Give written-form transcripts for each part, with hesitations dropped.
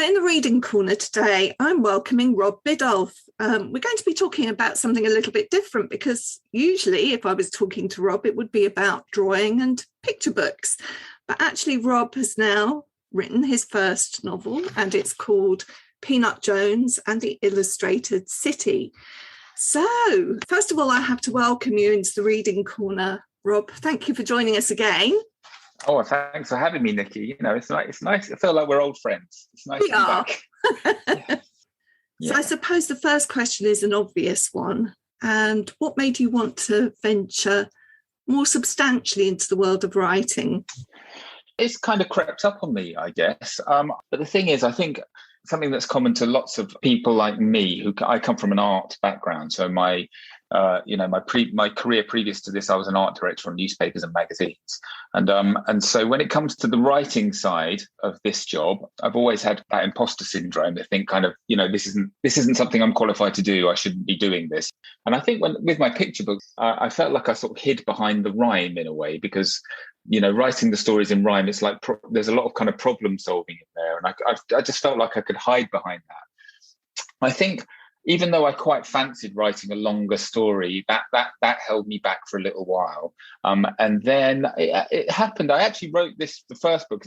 in the Reading Corner today, I'm welcoming Rob Biddulph. We're going to be talking about something a little bit different because usually if I was talking to Rob, it would be about drawing and picture books. But actually, Rob has now written his first novel and it's called Peanut Jones and the Illustrated City. So, first of all, I have to welcome you into the Reading Corner. Rob, thank you for joining us again. Oh, thanks for having me, Nikki. You know, it's nice. I feel like we're old friends. It's nice we to be are. back. So I suppose the first question is an obvious one. And what made you want to venture more substantially into the world of writing? It's kind of crept up on me, I guess. But the thing is, I think something that's common to lots of people like me, I come from an art background. So my career previous to this, I was an art director on newspapers and magazines. And so when it comes to the writing side of this job, I've always had that imposter syndrome. I think kind of, this isn't something I'm qualified to do. I shouldn't be doing this. And I think with my picture books, I felt like I sort of hid behind the rhyme in a way because, writing the stories in rhyme, it's like there's a lot of kind of problem solving in there. And I just felt like I could hide behind that. I think even though I quite fancied writing a longer story, that held me back for a little while. And then it happened. I actually wrote the first book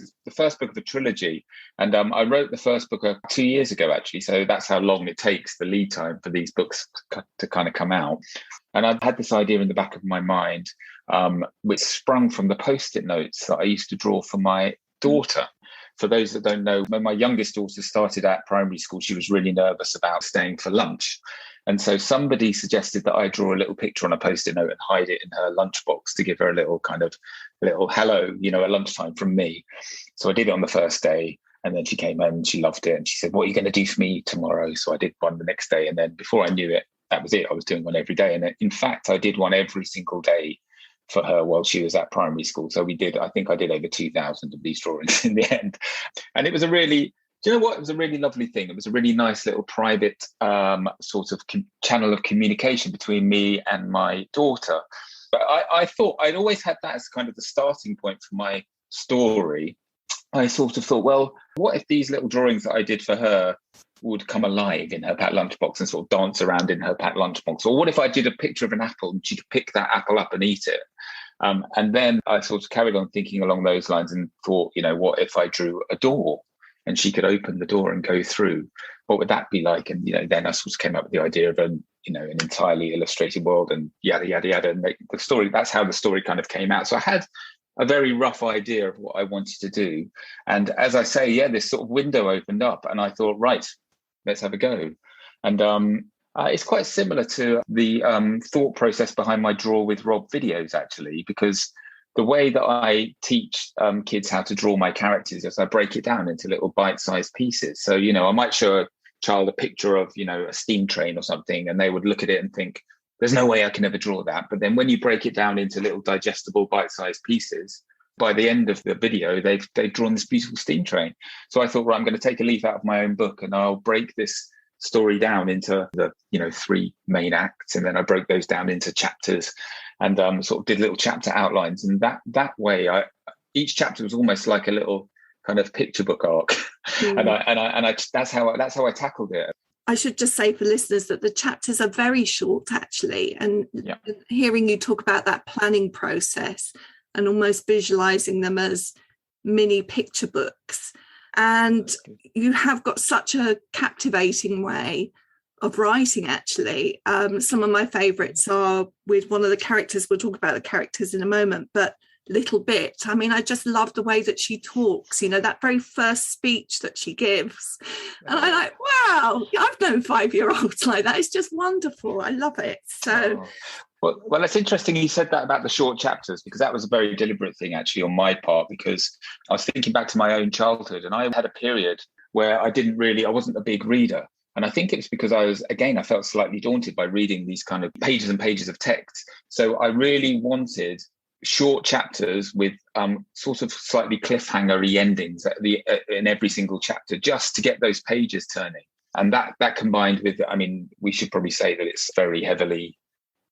of a trilogy. And I wrote the first book 2 years ago, actually. So that's how long it takes, the lead time for these books to kind of come out. And I've had this idea in the back of my mind, which sprung from the Post-it notes that I used to draw for my daughter. For those that don't know, when my youngest daughter started at primary school, she was really nervous about staying for lunch. And so somebody suggested that I draw a little picture on a Post-it note and hide it in her lunchbox to give her a little hello, at lunchtime from me. So I did it on the first day. And then she came home and she loved it. And she said, "What are you going to do for me tomorrow?" So I did one the next day. And then before I knew it, that was it. I was doing one every day. And in fact, I did one every single day for her while she was at primary school. So I think I did over 2,000 of these drawings in the end. And it was it was a really lovely thing. It was a really nice little private sort of channel of communication between me and my daughter. But I thought I'd always had that as kind of the starting point for my story. I sort of thought, well, what if these little drawings that I did for her would come alive in her packed lunchbox and sort of dance around in her packed lunchbox? Or what if I did a picture of an apple and she could pick that apple up and eat it? And then I sort of carried on thinking along those lines and thought, what if I drew a door and she could open the door and go through? What would that be like? And, then I sort of came up with the idea of an entirely illustrated world and yada, yada, yada. And the story, that's how the story kind of came out. So I had a very rough idea of what I wanted to do. And as I say, this sort of window opened up and I thought, right, let's have a go. And it's quite similar to the thought process behind my Draw with Rob videos, actually, because the way that I teach kids how to draw my characters is I break it down into little bite-sized pieces. So, I might show a child a picture of, a steam train or something, and they would look at it and think, there's no way I can ever draw that. But then when you break it down into little digestible bite-sized pieces, by the end of the video, they've drawn this beautiful steam train. So I thought, right, I'm going to take a leaf out of my own book and I'll break this story down into the 3 main acts, and then I broke those down into chapters and sort of did little chapter outlines. And that way, each chapter was almost like a little kind of picture book arc. And that's how I tackled it. I should just say for listeners that the chapters are very short, actually. And hearing you talk about that planning process and almost visualizing them as mini picture books. And you have got such a captivating way of writing, actually. Some of my favourites are with one of the characters. We'll talk about the characters in a moment, but Little Bit. I mean, I just love the way that she talks, that very first speech that she gives. And I'm like, wow, I've known 5-year-olds like that. It's just wonderful. I love it. So... Well, it's interesting you said that about the short chapters, because that was a very deliberate thing actually on my part, because I was thinking back to my own childhood and I had a period where I wasn't a big reader. And I think it was because I felt slightly daunted by reading these kind of pages and pages of text. So I really wanted short chapters with sort of slightly cliffhanger-y endings in every single chapter, just to get those pages turning. And that combined with, we should probably say that it's very heavily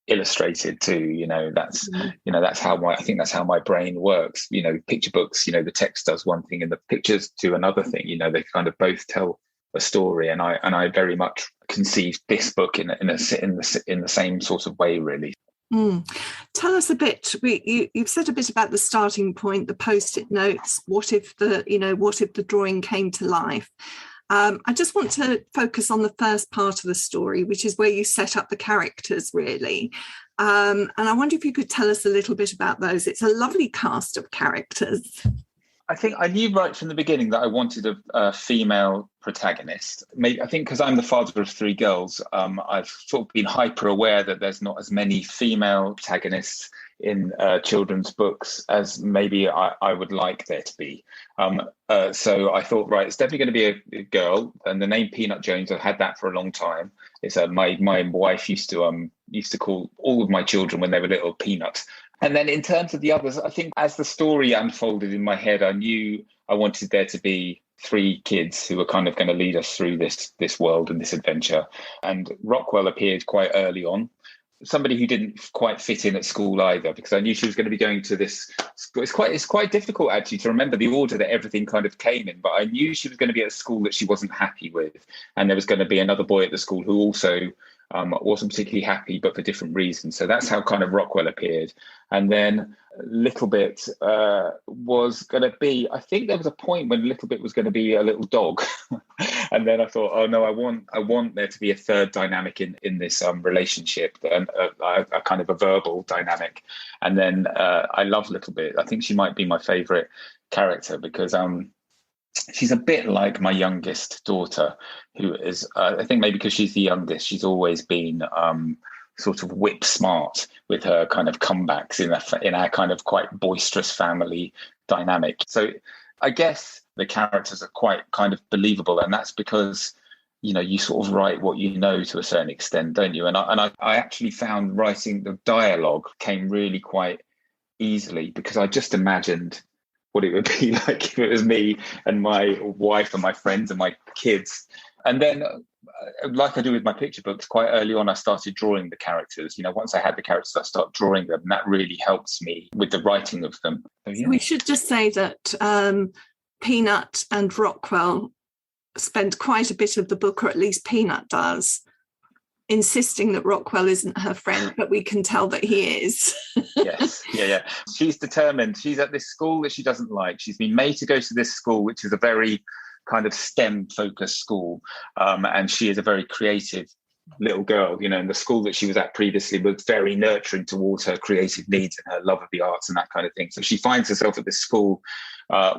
illustrated too. That's how my brain works. Picture books, the text does one thing and the pictures do another thing. They kind of both tell a story, and I very much conceived this book in the same sort of way, really. Tell us a bit. You've said a bit about the starting point, the post-it notes. What if the drawing came to life? I just want to focus on the first part of the story, which is where you set up the characters, really. And I wonder if you could tell us a little bit about those. It's a lovely cast of characters. I think I knew right from the beginning that I wanted a female protagonist. Maybe, I think because I'm the father of 3 girls, I've sort of been hyper aware that there's not as many female protagonists in children's books as maybe I would like there to be. So I thought, right, it's definitely going to be a girl, and the name Peanut Jones, I've had that for a long time. It's my wife used to call all of my children when they were little Peanut. And then in terms of the others, I think as the story unfolded in my head, I knew I wanted there to be 3 kids who were kind of going to lead us through this world and this adventure. And Rockwell appeared quite early on. Somebody who didn't quite fit in at school either, because I knew she was going to be going to this. It's quite difficult actually to remember the order that everything kind of came in, but I knew she was going to be at a school that she wasn't happy with, and there was going to be another boy at the school who also wasn't particularly happy, but for different reasons. So that's how kind of Rockwell appeared. And then Little Bit was going to be, I think there was a point when Little Bit was going to be a little dog. And then I thought, oh no, I want there to be a third dynamic in this relationship, and a kind of a verbal dynamic. And then I love Little Bit. I think she might be my favorite character because she's a bit like my youngest daughter, who is, I think maybe because she's the youngest, she's always been sort of whip smart with her kind of comebacks in our kind of quite boisterous family dynamic. So I guess the characters are quite kind of believable, and that's because, you sort of write what you know to a certain extent, don't you? And I actually found writing the dialogue came really quite easily, because I just imagined what it would be like if it was me and my wife and my friends and my kids. And then, like I do with my picture books, quite early on, I started drawing the characters. Once I had the characters, I started drawing them, and that really helps me with the writing of them. So, yeah. We should just say that Peanut and Rockwell spend quite a bit of the book, or at least Peanut does, insisting that Rockwell isn't her friend, but we can tell that he is. Yes, yeah. She's determined. She's at this school that she doesn't like. She's been made to go to this school, which is a very kind of STEM-focused school, and she is a very creative little girl. And the school that she was at previously was very nurturing towards her creative needs and her love of the arts and that kind of thing. So she finds herself at this school,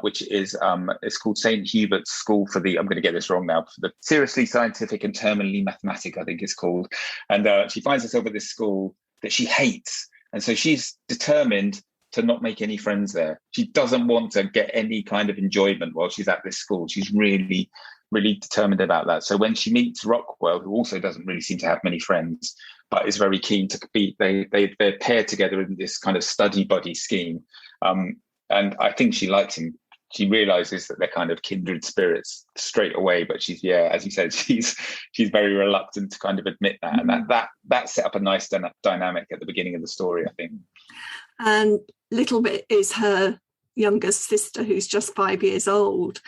which is it's called St. Hubert's School for the, I'm going to get this wrong now, for the Seriously Scientific and Terminally Mathematic, I think it's called. And she finds herself at this school that she hates. And so she's determined to not make any friends there. She doesn't want to get any kind of enjoyment while she's at this school. She's really, really determined about that. So when she meets Rockwell, who also doesn't really seem to have many friends, but is very keen to be, they're paired together in this kind of study buddy scheme. And I think she likes him. She realizes that they're kind of kindred spirits straight away, but she's, as you said, she's very reluctant to kind of admit that. And that set up a nice dynamic at the beginning of the story, I think. And Little Bit is her youngest sister, who's just 5 years old.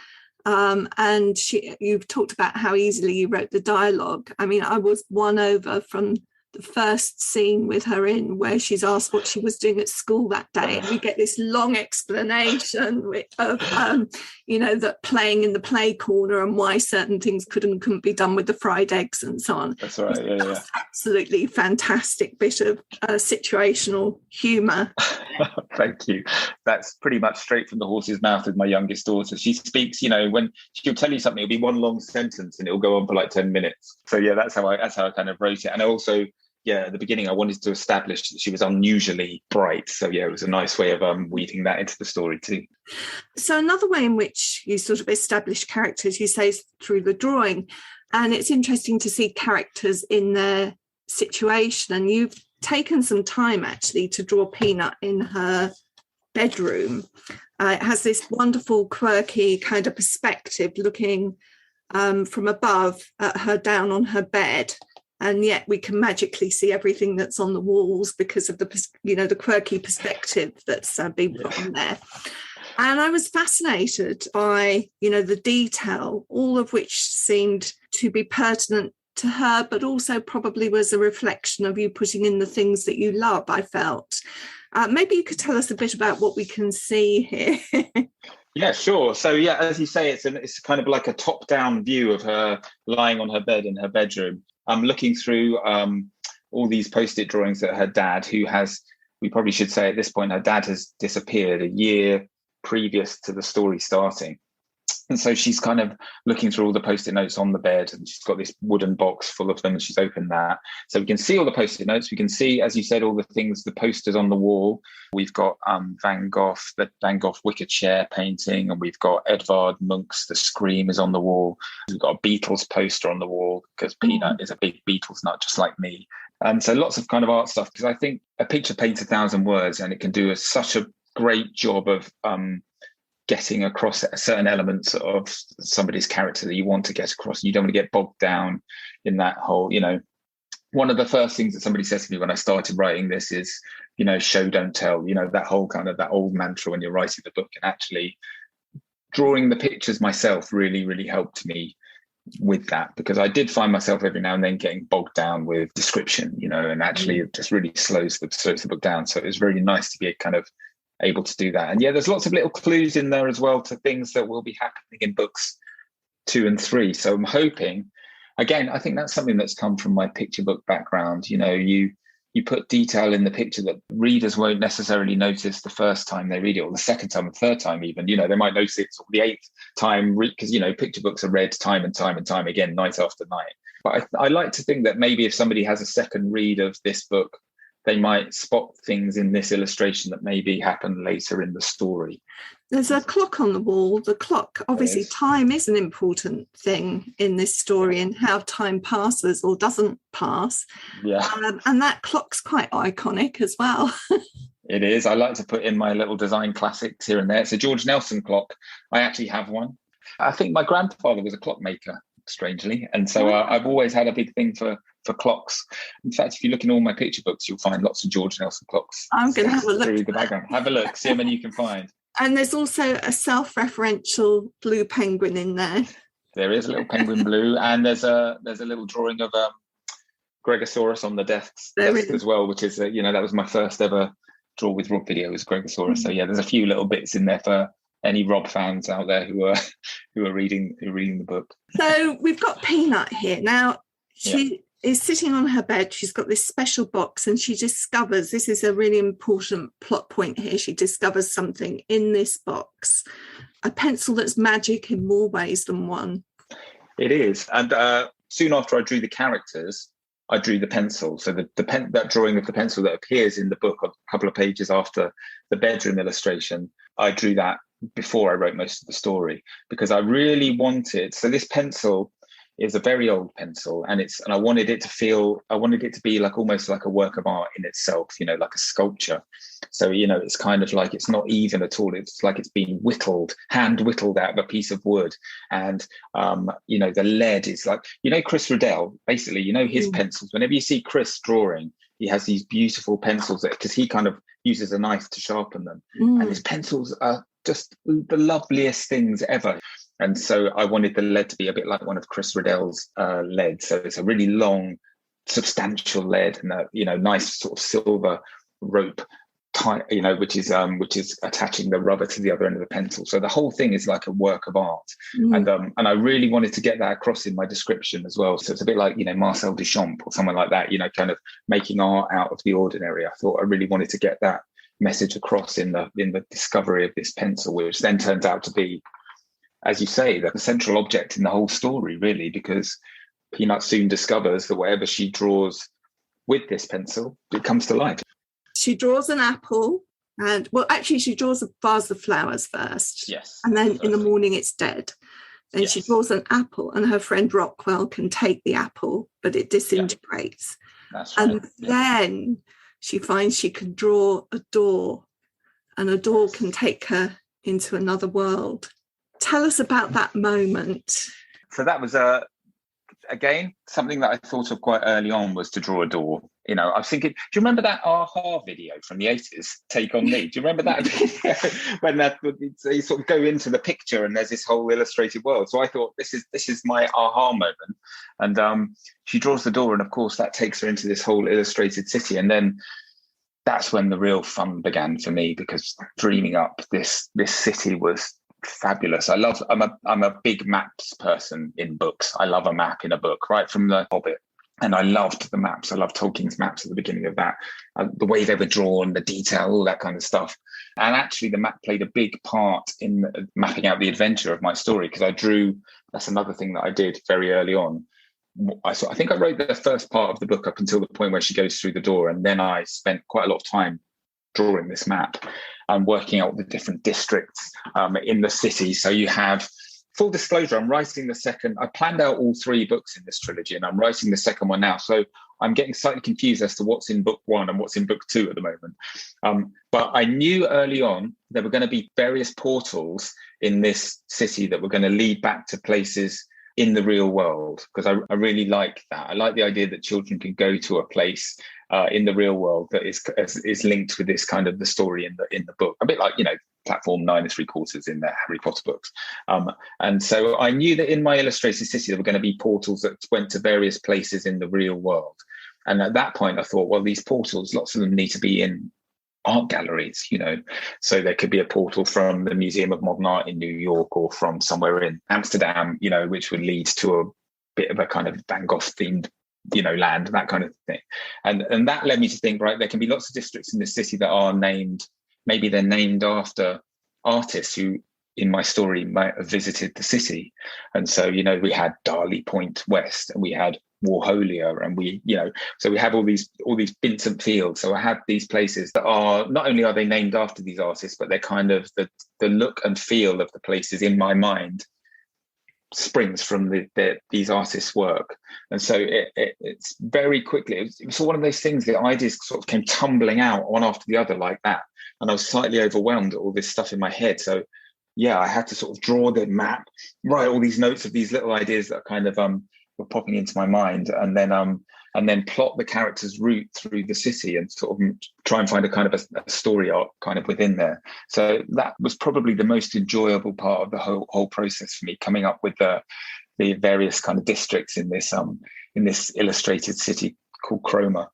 And you've talked about how easily you wrote the dialogue. I mean, I was won over from the first scene with her in, where she's asked what she was doing at school that day, and we get this long explanation of that playing in the play corner and why certain things couldn't be done with the fried eggs and so on. That's right. Yeah. Absolutely fantastic bit of situational humour. Thank you. That's pretty much straight from the horse's mouth with my youngest daughter. She speaks, when she'll tell you something, it'll be one long sentence and it'll go on for like 10 minutes. So yeah, that's how I kind of wrote it. And also, at the beginning, I wanted to establish that she was unusually bright. So yeah, it was a nice way of weaving that into the story too. So another way in which you sort of establish characters, you say, is through the drawing. And it's interesting to see characters in their situation. And you've taken some time actually to draw Peanut in her bedroom. It has this wonderful, quirky kind of perspective looking from above at her down on her bed. and yet we can magically see everything that's on the walls because of the quirky perspective that's been put on there. And I was fascinated by, the detail, all of which seemed to be pertinent to her, but also probably was a reflection of you putting in the things that you love, I felt. Maybe you could tell us a bit about what we can see here. Yeah, sure. So, yeah, as you say, it's kind of like a top-down view of her lying on her bed in her bedroom. I'm looking through all these Post-it drawings that her dad, we probably should say at this point, her dad has disappeared a year previous to the story starting. And so she's kind of looking through all the Post-it notes on the bed, and she's got this wooden box full of them, and she's opened that. So we can see all the Post-it notes. We can see, as you said, all the things, the posters on the wall. We've got the Van Gogh wicker chair painting, and we've got Edvard Munch's The Scream is on the wall. We've got a Beatles poster on the wall because Peanut is a big Beatles nut, just like me. So lots of kind of art stuff, because I think a picture paints 1,000 words, and it can do such a great job of getting across certain elements of somebody's character that you want to get across. You don't want to get bogged down in that whole, one of the first things that somebody says to me when I started writing this is, show, don't tell, that whole kind of that old mantra when you're writing the book. And actually drawing the pictures myself really, really helped me with that, because I did find myself every now and then getting bogged down with description, and actually it just really slows the book down. So it was really nice to be kind of able to do that. And yeah, there's lots of little clues in there as well to things that will be happening in books 2 and 3. So I'm hoping, again, I think that's something that's come from my picture book background. You put detail in the picture that readers won't necessarily notice the first time they read it, or the second time and third time even. They might notice it the 8th time, because picture books are read time and time and time again, night after night. But I like to think that maybe if somebody has a second read of this book, they might spot things in this illustration that maybe happen later in the story. There's a clock on the wall. The clock, obviously, time is an important thing in this story, and how time passes or doesn't pass. Yeah. And that clock's quite iconic as well. It is. I like to put in my little design classics here and there. It's a George Nelson clock. I actually have one. I think my grandfather was a clockmaker, strangely. And so I've always had a big thing for clocks. In fact, if you look in all my picture books, you'll find lots of George Nelson clocks. I'm going to have a look through the background. Have a look, see how many you can find. And there's also a self-referential blue penguin in there. There is a little penguin blue, and there's a little drawing of Gregosaurus on the desk as well, which is that was my first ever draw with Rob video, was Gregosaurus. So yeah, there's a few little bits in there for any Rob fans out there who are reading the book. So we've got Peanut here now. She is sitting on her bed. She's got this special box, and she discovers, this is a really important plot point here, she discovers something in this box, a pencil that's magic in more ways than one. It is. And soon after I drew the characters, I drew the pencil. So that drawing of the pencil that appears in the book a couple of pages after the bedroom illustration, I drew that before I wrote most of the story, because I really wanted, so this pencil is a very old pencil, and I wanted it to be like almost like a work of art in itself, like a sculpture. So, it's kind of like, it's not even at all. It's like it's been hand whittled out of a piece of wood. And, the lead is like, Chris Riddell, basically, his pencils, whenever you see Chris drawing, he has these beautiful pencils because he kind of uses a knife to sharpen them. And his pencils are just the loveliest things ever. And so I wanted the lead to be a bit like one of Chris Riddell's lead. So it's a really long, substantial lead, and a nice sort of silver rope, which is attaching the rubber to the other end of the pencil. So the whole thing is like a work of art. And I really wanted to get that across in my description as well. So it's a bit like, Marcel Duchamp or someone like that, kind of making art out of the ordinary. I thought I really wanted to get that message across in the discovery of this pencil, which then turns out to be, as you say, the central object in the whole story, really, because Peanut soon discovers that whatever she draws with this pencil, it comes to life. She draws an apple, and she draws a vase of flowers first. Yes. And then in the morning it's dead. Then she draws an apple, and her friend Rockwell can take the apple, but it disintegrates. That's right. And then she finds she can draw a door, and a door can take her into another world. Tell us about that moment. So that was again, something that I thought of quite early on was to draw a door. You know, I was thinking, do you remember that Aha video from the 80s, Take On Me? Do you remember that video when they sort of go into the picture and there's this whole illustrated world? So I thought, this is my aha moment. And she draws the door, and of course that takes her into this whole illustrated city. And then that's when the real fun began for me, because dreaming up this city was fabulous. I'm a big maps person in books. I love a map in a book, right from The Hobbit. And I loved the maps. I loved Tolkien's maps at the beginning of that, the way they were drawn, the detail, all that kind of stuff. And actually the map played a big part in mapping out the adventure of my story, because that's another thing that I did very early on. I think I wrote the first part of the book up until the point where she goes through the door. And then I spent quite a lot of time drawing this map and working out the different districts in the city. So you have, full disclosure, I planned out all 3 books in this trilogy, and I'm writing the second one now. So I'm getting slightly confused as to what's in book 1 and what's in book 2 at the moment. But I knew early on there were going to be various portals in this city that were going to lead back to places in the real world, because I really like that. I like the idea that children can go to a place in the real world that is linked with this kind of the story in the book, a bit like, you know, platform 9 3/4 in the Harry Potter books. And so I knew that in my illustrated city there were going to be portals that went to various places in the real world. And at that point I thought, well, these portals, lots of them need to be in art galleries, you know. So there could be a portal from the Museum of Modern Art in New York, or from somewhere in Amsterdam, you know, which would lead to a bit of a kind of Van Gogh themed, you know, land, that kind of thing. And that led me to think, right, there can be lots of districts in the city that are named, maybe they're named after artists who in my story might have visited the city. And so, you know, we had Darley Point West, and we had Warholia, and we, you know, so we have all these Vincent Fields. So I have these places that are, not only are they named after these artists, but they're kind of the look and feel of the places in my mind springs from these artists' work. And so it's very quickly, it was one of those things, the ideas sort of came tumbling out one after the other like that. And I was slightly overwhelmed at all this stuff in my head. So yeah, I had to sort of draw the map, write all these notes of these little ideas that kind of were popping into my mind, and then plot the character's route through the city and sort of try and find a kind of a story arc kind of within there. So that was probably the most enjoyable part of the whole process for me, coming up with the various kind of districts in this illustrated city called Chroma.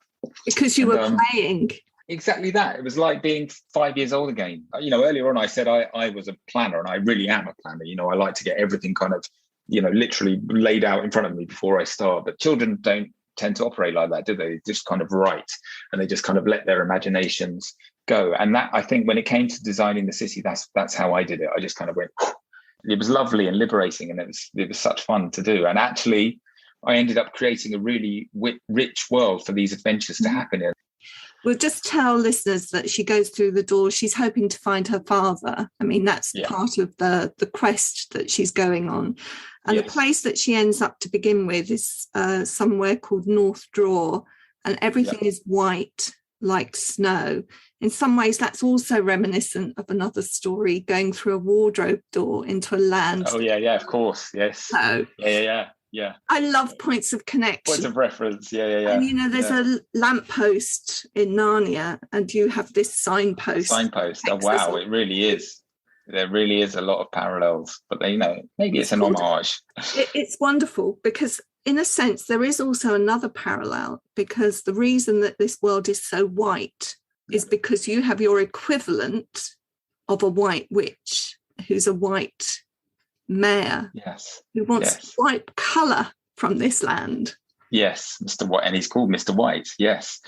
Because you were playing. Exactly that. It was like being 5 years old again. You know, earlier on I said I was a planner, and I really am a planner. You know, I like to get everything kind of, you know, literally laid out in front of me before I start. But children don't tend to operate like that, do they? They just kind of write, and they just kind of let their imaginations go. And that, I think, when it came to designing the city, that's how I did it. I just kind of went, it was lovely and liberating, and it was such fun to do. And actually, I ended up creating a really rich world for these adventures to happen in. We'll just tell listeners that she goes through the door. She's hoping to find her father. I mean, that's part of the quest that she's going on. And the place that she ends up to begin with is somewhere called North Draw, and everything is white like snow. In some ways, that's also reminiscent of another story, going through a wardrobe door into a land. Oh, yeah, of course, yes. So, yeah. I love points of connection. Points of reference, yeah. And, you know, there's a lamppost in Narnia, and you have this signpost. Oh, wow, it really is. There really is a lot of parallels, but you know, maybe it's an homage. It's wonderful, because in a sense, there is also another parallel, because the reason that this world is so white is because you have your equivalent of a white witch who's a white mayor who wants white colour from this land. Yes, Mr. White, and he's called Mr. White. Yes.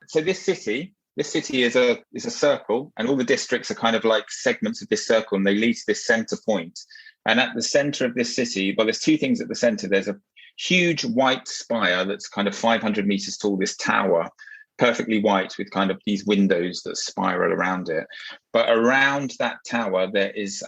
So this city is a circle, and all the districts are kind of like segments of this circle, and they lead to this centre point. And at the centre of this city, well, there's two things at the centre. There's a huge white spire that's kind of 500 meters tall, this tower, perfectly white, with kind of these windows that spiral around it. But around that tower, there is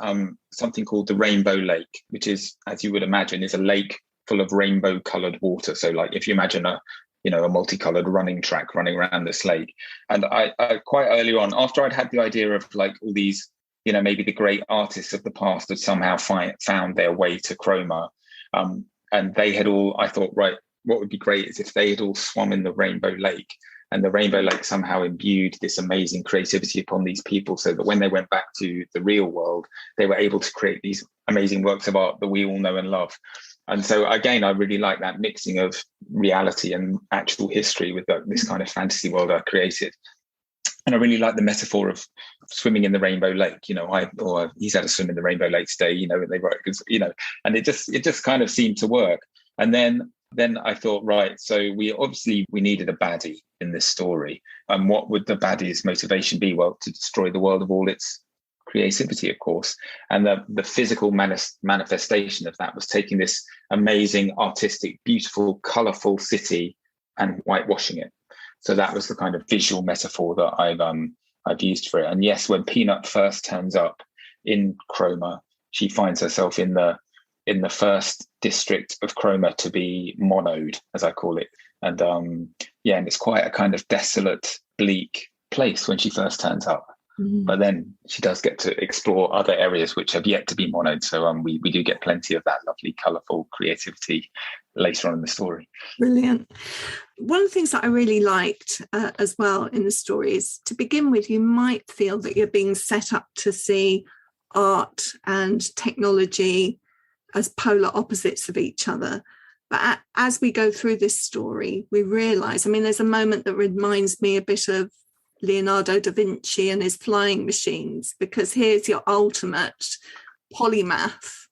something called the Rainbow Lake, which is, as you would imagine, is a lake full of rainbow coloured water. So like if you imagine a multicolored running track running around this lake. And I quite early on, after I'd had the idea of like all these, you know, maybe the great artists of the past had somehow found their way to Chroma, and they had all, I thought, right, what would be great is if they had all swum in the Rainbow Lake, and the Rainbow Lake somehow imbued this amazing creativity upon these people, so that when they went back to the real world, they were able to create these amazing works of art that we all know and love. And so again, I really like that mixing of reality and actual history with this kind of fantasy world I created. And I really like the metaphor of swimming in the Rainbow Lake. Or he's had a swim in the Rainbow Lake today. They wrote, and it just kind of seemed to work. And then I thought, right, so we needed a baddie in this story. And what would the baddie's motivation be? Well, to destroy the world of all its creativity, of course. And the physical manifestation of that was taking this amazing, artistic, beautiful, colourful city and whitewashing it. So that was the kind of visual metaphor that I've used for it. And yes, when Peanut first turns up in Chroma, she finds herself in the first district of Chroma to be monoed, as I call it. And and it's quite a kind of desolate, bleak place when she first turns up. Mm-hmm. But then she does get to explore other areas which have yet to be monoed. So we do get plenty of that lovely, colourful creativity later on in the story. Brilliant. One of the things that I really liked as well in the story is, to begin with, you might feel that you're being set up to see art and technology as polar opposites of each other. But as we go through this story, we realise, there's a moment that reminds me a bit of Leonardo da Vinci and his flying machines, because here's your ultimate polymath.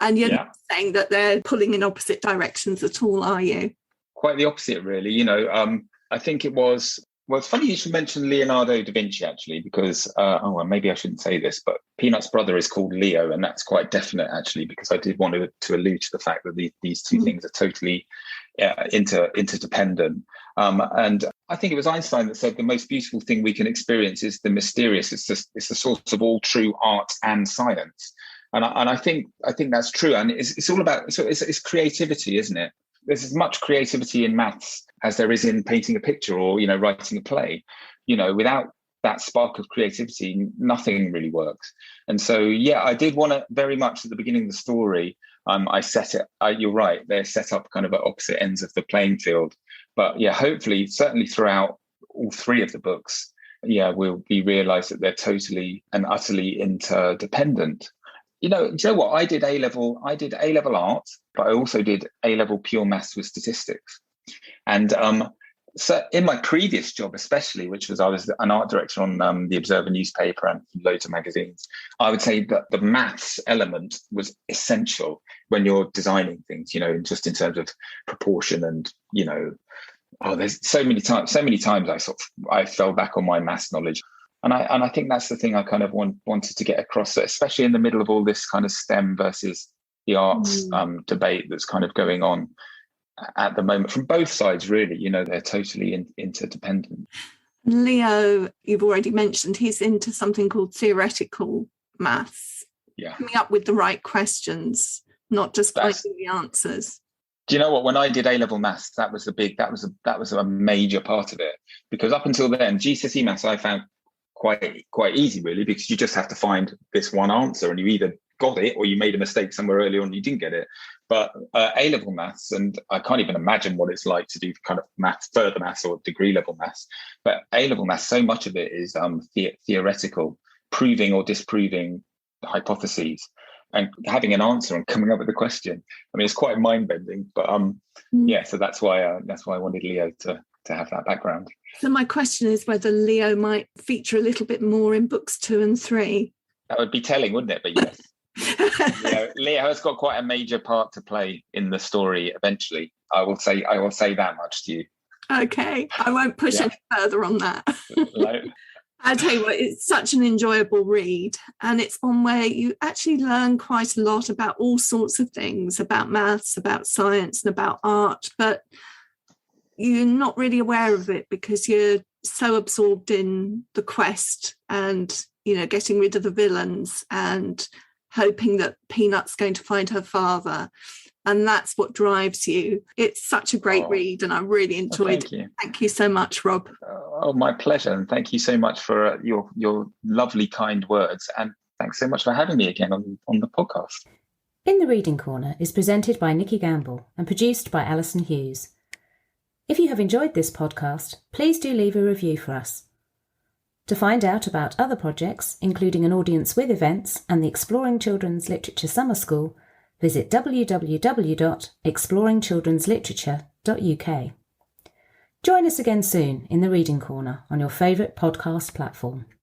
And you're not saying that they're pulling in opposite directions at all, are you? Quite the opposite, really. I think it was, well, it's funny you should mention Leonardo da Vinci, actually, because, maybe I shouldn't say this, but Peanut's brother is called Leo, and that's quite definite, actually, because I did want to allude to the fact that these two things are totally interdependent. And I think it was Einstein that said the most beautiful thing we can experience is the mysterious. It's the source of all true art and science. And I think that's true. And it's all about, so it's creativity, isn't it? There's as much creativity in maths as there is in painting a picture or, writing a play. Without that spark of creativity, nothing really works. And so, I did want to very much at the beginning of the story, I set it, you're right, they're set up kind of at opposite ends of the playing field. But hopefully, certainly throughout all three of the books, we realise that they're totally and utterly interdependent. Do you know what? I did A-level art, but I also did A-level pure maths with statistics. And so in my previous job, especially, which was I was an art director on the Observer newspaper and loads of magazines, I would say that the maths element was essential when you're designing things, just in terms of proportion and, there's so many times I fell back on my maths knowledge. And I think that's the thing I kind of wanted to get across, especially in the middle of all this kind of STEM versus the arts debate that's kind of going on at the moment from both sides, really. They're totally interdependent. Leo, you've already mentioned, he's into something called theoretical maths. Coming up with the right questions, not just finding the answers. Do you know what? When I did A-level maths, that was a major part of it, because up until then, GCSE maths I found quite easy, really, because you just have to find this one answer, and you either got it or you made a mistake somewhere earlier on and you didn't get it. But A-level maths, and I can't even imagine what it's like to do kind of further maths or degree level maths, but A-level maths, so much of it is theoretical, proving or disproving hypotheses and having an answer and coming up with a question. It's quite mind-bending, but so that's why I wanted Leo to have that background. So my question is whether Leo might feature a little bit more in books 2 and 3. That would be telling, wouldn't it? But yes. Leo has got quite a major part to play in the story eventually. I will say that much to you. Okay. I won't push any further on that. No. I'll tell you what, it's such an enjoyable read, and it's one where you actually learn quite a lot about all sorts of things, about maths, about science, and about art, but you're not really aware of it because you're so absorbed in the quest and, getting rid of the villains and hoping that Peanut's going to find her father. And that's what drives you. It's such a great read, and I really enjoyed it. Thank you so much, Rob. Oh, my pleasure. And thank you so much for your lovely, kind words. And thanks so much for having me again on the podcast. In the Reading Corner is presented by Nikki Gamble and produced by Alison Hughes. If you have enjoyed this podcast, please do leave a review for us. To find out about other projects, including an audience with events and the Exploring Children's Literature Summer School, visit www.exploringchildrensliterature.uk. Join us again soon in the Reading Corner on your favourite podcast platform.